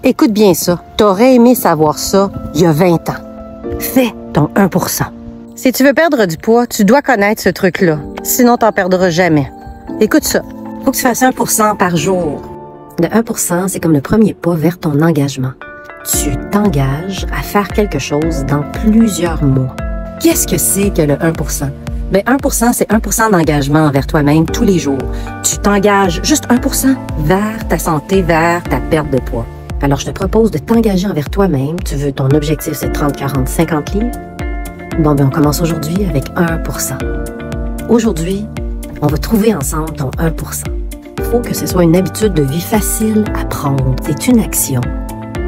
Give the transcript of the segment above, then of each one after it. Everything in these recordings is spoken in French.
Écoute bien ça. T'aurais aimé savoir ça il y a 20 ans. Fais ton 1%. Si tu veux perdre du poids, tu dois connaître ce truc-là. Sinon, t'en perdras jamais. Écoute ça. Faut que tu fasses 1% par jour. Le 1%, c'est comme le premier pas vers ton engagement. Tu t'engages à faire quelque chose dans plusieurs mois. Qu'est-ce que c'est que le 1%? Ben 1%, c'est 1% d'engagement envers toi-même tous les jours. Tu t'engages juste 1% vers ta santé, vers ta perte de poids. Alors, je te propose de t'engager envers toi-même. Tu veux, ton objectif, c'est 30, 40, 50 livres. Bon, ben on commence aujourd'hui avec 1%. Aujourd'hui, on va trouver ensemble ton 1%. Il faut que ce soit une habitude de vie facile à prendre. C'est une action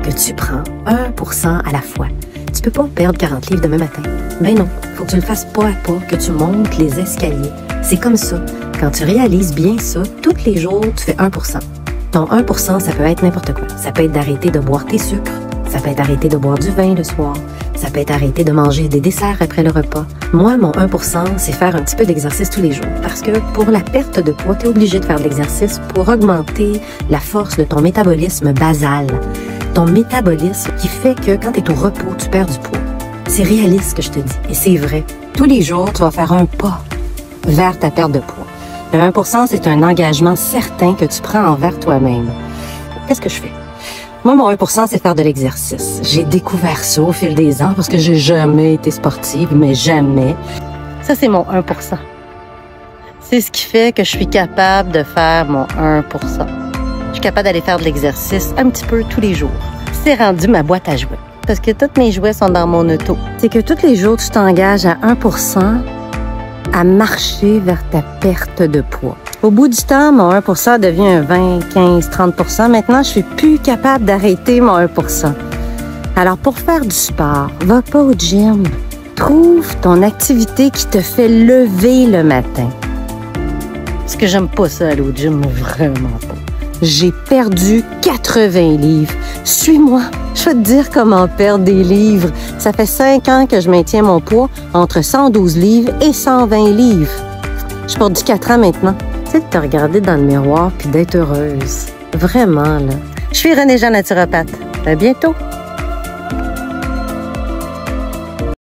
que tu prends 1% à la fois. Tu peux pas perdre 40 livres demain matin. Ben non, faut que tu le fasses pas à pas, que tu montes les escaliers. C'est comme ça. Quand tu réalises bien ça, tous les jours, tu fais 1%. Ton 1%, ça peut être n'importe quoi. Ça peut être d'arrêter de boire tes sucres. Ça peut être d'arrêter de boire du vin le soir. Ça peut être d'arrêter de manger des desserts après le repas. Moi, mon 1%, c'est faire un petit peu d'exercice tous les jours. Parce que pour la perte de poids, tu es obligé de faire de l'exercice pour augmenter la force de ton métabolisme basal. Ton métabolisme qui fait que quand tu es au repos, tu perds du poids. C'est réaliste ce que je te dis. Et c'est vrai. Tous les jours, tu vas faire un pas vers ta perte de poids. Le 1%, c'est un engagement certain que tu prends envers toi-même. Qu'est-ce que je fais? Moi, mon 1%, c'est faire de l'exercice. J'ai découvert ça au fil des ans parce que j'ai jamais été sportive, mais jamais. Ça, c'est mon 1%. C'est ce qui fait que je suis capable de faire mon 1%. Je suis capable d'aller faire de l'exercice un petit peu tous les jours. C'est rendu ma boîte à jouets. Parce que tous mes jouets sont dans mon auto. C'est que tous les jours, tu t'engages à 1% à marcher vers ta perte de poids. Au bout du temps, mon 1% devient un 20, 15, 30%. Maintenant, je suis plus capable d'arrêter mon 1%. Alors, pour faire du sport, va pas au gym. Trouve ton activité qui te fait lever le matin. Parce que j'aime pas ça aller au gym, vraiment pas. J'ai perdu 80 livres. Suis-moi. Je vais te dire comment perdre des livres. Ça fait 5 ans que je maintiens mon poids entre 112 livres et 120 livres. Je porte du 4 ans maintenant. Tu sais, de te regarder dans le miroir puis d'être heureuse. Vraiment, là. Je suis René-Jean naturopathe. À bientôt.